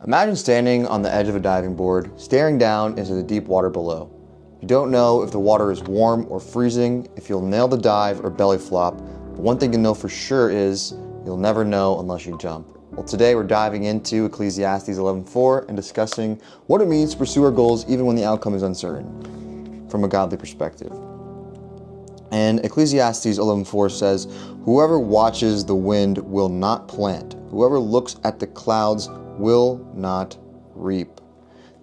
Imagine standing on the edge of a diving board, staring down into the deep water below. You don't know if the water is warm or freezing, if you'll nail the dive or belly flop, but one thing you know for sure is you'll never know unless you jump. Well, today we're diving into Ecclesiastes 11:4 and discussing what it means to pursue our goals even when the outcome is uncertain, from a godly perspective. And Ecclesiastes 11:4 says, "Whoever watches the wind will not plant. Whoever looks at the clouds will not reap."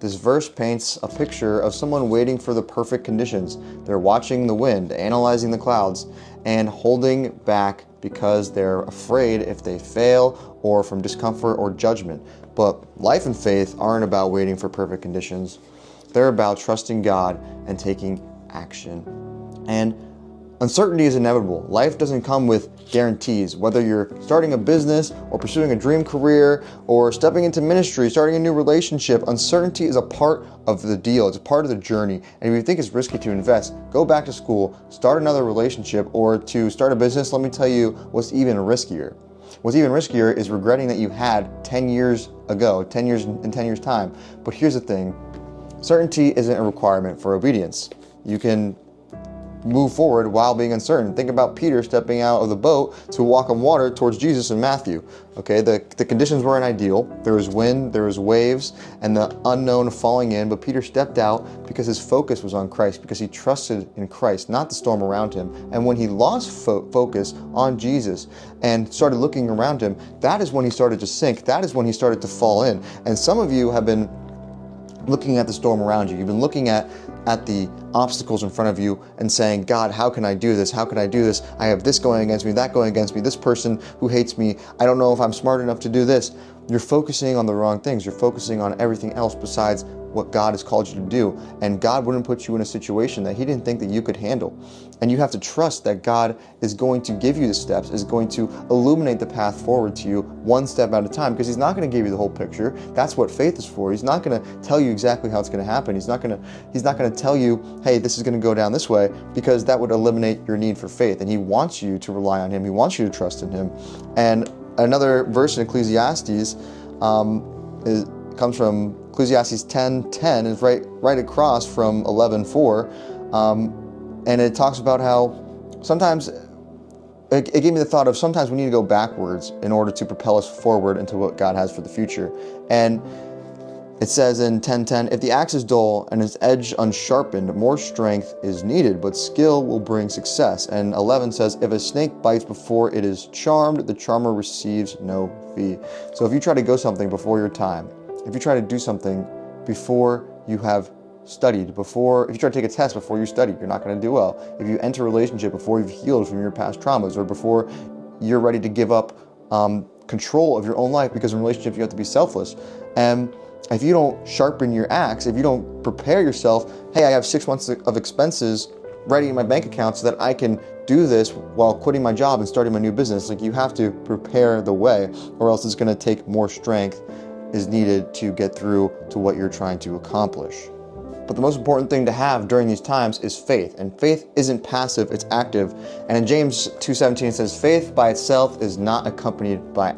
This verse paints a picture of someone waiting for the perfect conditions. They're watching the wind, analyzing the clouds, and holding back because they're afraid if they fail or from discomfort or judgment. But life and faith aren't about waiting for perfect conditions. They're about trusting God and taking action. And uncertainty is inevitable. Life doesn't come with guarantees. Whether you're starting a business or pursuing a dream career or stepping into ministry, starting a new relationship, uncertainty is a part of the deal. It's a part of the journey. And if you think it's risky to invest, go back to school, start another relationship, or to start a business, let me tell you what's even riskier. What's even riskier is regretting that you had 10 years ago, 10 years in 10 years time. But here's the thing, certainty isn't a requirement for obedience. You can move forward while being uncertain. Think about Peter stepping out of the boat to walk on water towards Jesus in Matthew. Okay, the conditions weren't ideal. There was wind, there was waves, and the unknown falling in, but Peter stepped out because his focus was on Christ, because he trusted in Christ, not the storm around him. And when he lost focus on Jesus and started looking around him, that is when he started to sink. That is when he started to fall in. And some of you have been looking at the storm around you. You've been looking at the obstacles in front of you and saying, God, how can I do this? How can I do this? I have this going against me, that going against me, this person who hates me. I don't know if I'm smart enough to do this. You're focusing on the wrong things. You're focusing on everything else besides what God has called you to do. And God wouldn't put you in a situation that he didn't think that you could handle. And you have to trust that God is going to give you the steps, is going to illuminate the path forward to you one step at a time, because he's not going to give you the whole picture. That's what faith is for. He's not going to tell you exactly how it's going to happen. He's not going to tell you, hey, this is going to go down this way, because that would eliminate your need for faith. And he wants you to rely on him. He wants you to trust in him. And another verse in Ecclesiastes comes from Ecclesiastes 10:10, is right across from 11:4, and it talks about how sometimes it gave me the thought of sometimes we need to go backwards in order to propel us forward into what God has for the future. And it says in 10:10, "If the axe is dull and its edge unsharpened, more strength is needed, but skill will bring success." And 11 says, "If a snake bites before it is charmed, the charmer receives no fee." So if you try to go something before your time, if you try to do something before you have studied, if you try to take a test before you study, you're not going to do well. If you enter a relationship before you've healed from your past traumas, or before you're ready to give up control of your own life, because in relationships you have to be selfless. And if you don't sharpen your axe, if you don't prepare yourself, hey, I have 6 months of expenses ready in my bank account so that I can do this while quitting my job and starting my new business. Like, you have to prepare the way, or else it's going to take more strength is needed to get through to what you're trying to accomplish. But the most important thing to have during these times is faith. And faith isn't passive, it's active. And in James 2:17 it says, "Faith by itself is not accompanied by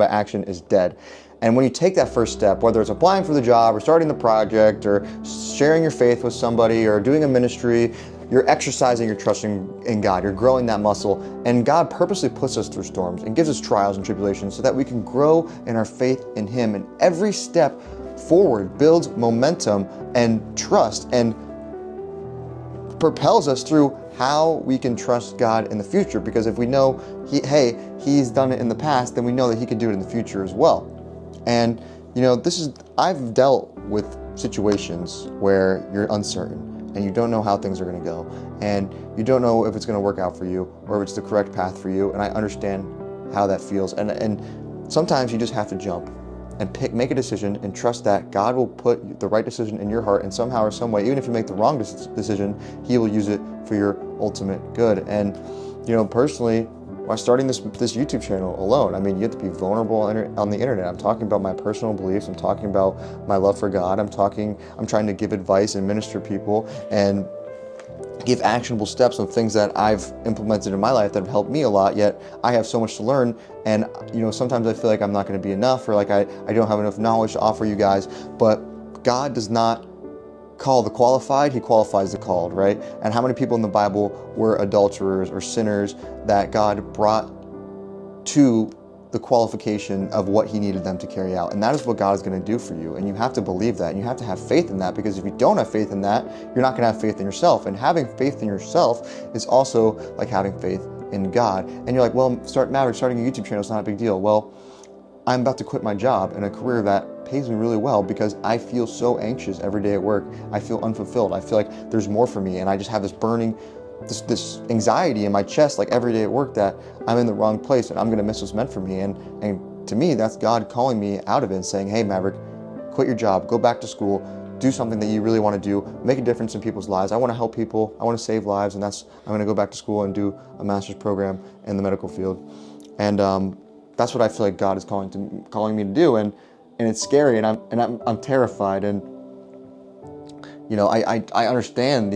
action is dead." And when you take that first step, whether it's applying for the job or starting the project or sharing your faith with somebody or doing a ministry, you're exercising your trust in God. You're growing that muscle. And God purposely puts us through storms and gives us trials and tribulations so that we can grow in our faith in him. And every step forward builds momentum and trust and propels us through how we can trust God in the future. Because if we know, he's done it in the past, then we know that he can do it in the future as well. And I've dealt with situations where you're uncertain and you don't know how things are going to go, and you don't know if it's going to work out for you or if it's the correct path for you. And I understand how that feels. And sometimes you just have to jump and make a decision and trust that God will put the right decision in your heart, and somehow or some way, even if you make the wrong decision, he will use it for your ultimate good. And personally, by starting this YouTube channel alone, I mean, you have to be vulnerable on the internet. I'm talking about my personal beliefs. I'm talking about my love for God. I'm trying to give advice and minister to people and give actionable steps on things that I've implemented in my life that have helped me a lot, yet I have so much to learn. And sometimes I feel like I'm not going to be enough, or like I don't have enough knowledge to offer you guys. But God does not call the qualified, he qualifies the called, right? And how many people in the Bible were adulterers or sinners that God brought to the qualification of what he needed them to carry out? And that is what God is going to do for you. And you have to believe that, and you have to have faith in that, because if you don't have faith in that, you're not going to have faith in yourself. And having faith in yourself is also like having faith in God. And you're like, well, Maverick, starting a YouTube channel is not a big deal. Well, I'm about to quit my job in a career that pays me really well because I feel so anxious every day at work. I feel unfulfilled. I feel like there's more for me, and I just have this burning, this anxiety in my chest, like every day at work, that I'm in the wrong place and I'm going to miss what's meant for me. And to me, that's God calling me out of it and saying, hey, Maverick, quit your job, go back to school, do something that you really want to do, make a difference in people's lives. I want to help people. I want to save lives, and I'm going to go back to school and do a master's program in the medical field. And that's what I feel like God is calling me to do, and it's scary, and I'm terrified, and I understand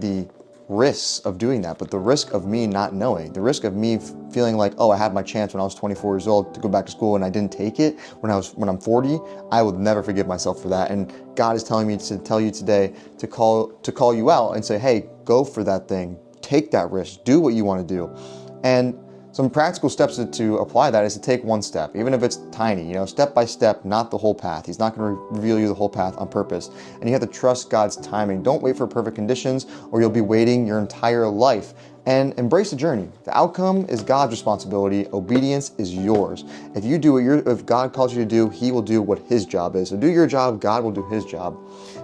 the risks of doing that, but the risk of me not knowing, the risk of me feeling like, oh, I had my chance when I was 24 years old to go back to school and I didn't take it when I'm 40, I will never forgive myself for that. And God is telling me to tell you today to call you out and say, hey, go for that thing, take that risk, do what you want to do. And some practical steps to apply that is to take one step, even if it's tiny, step by step, not the whole path. He's not going to reveal you the whole path on purpose. And you have to trust God's timing. Don't wait for perfect conditions, or you'll be waiting your entire life. And embrace the journey. The outcome is God's responsibility. Obedience is yours. If you do if God calls you to do, he will do what his job is. So do your job, God will do his job.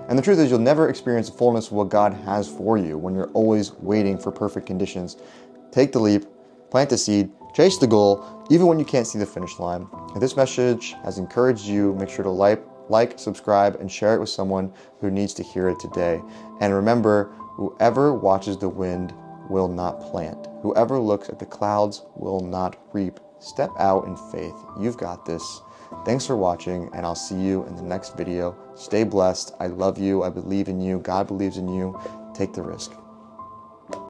And the truth is, you'll never experience the fullness of what God has for you when you're always waiting for perfect conditions. Take the leap. Plant the seed, chase the goal, even when you can't see the finish line. If this message has encouraged you, make sure to like, subscribe, and share it with someone who needs to hear it today. And remember, whoever watches the wind will not plant. Whoever looks at the clouds will not reap. Step out in faith. You've got this. Thanks for watching, and I'll see you in the next video. Stay blessed. I love you. I believe in you. God believes in you. Take the risk.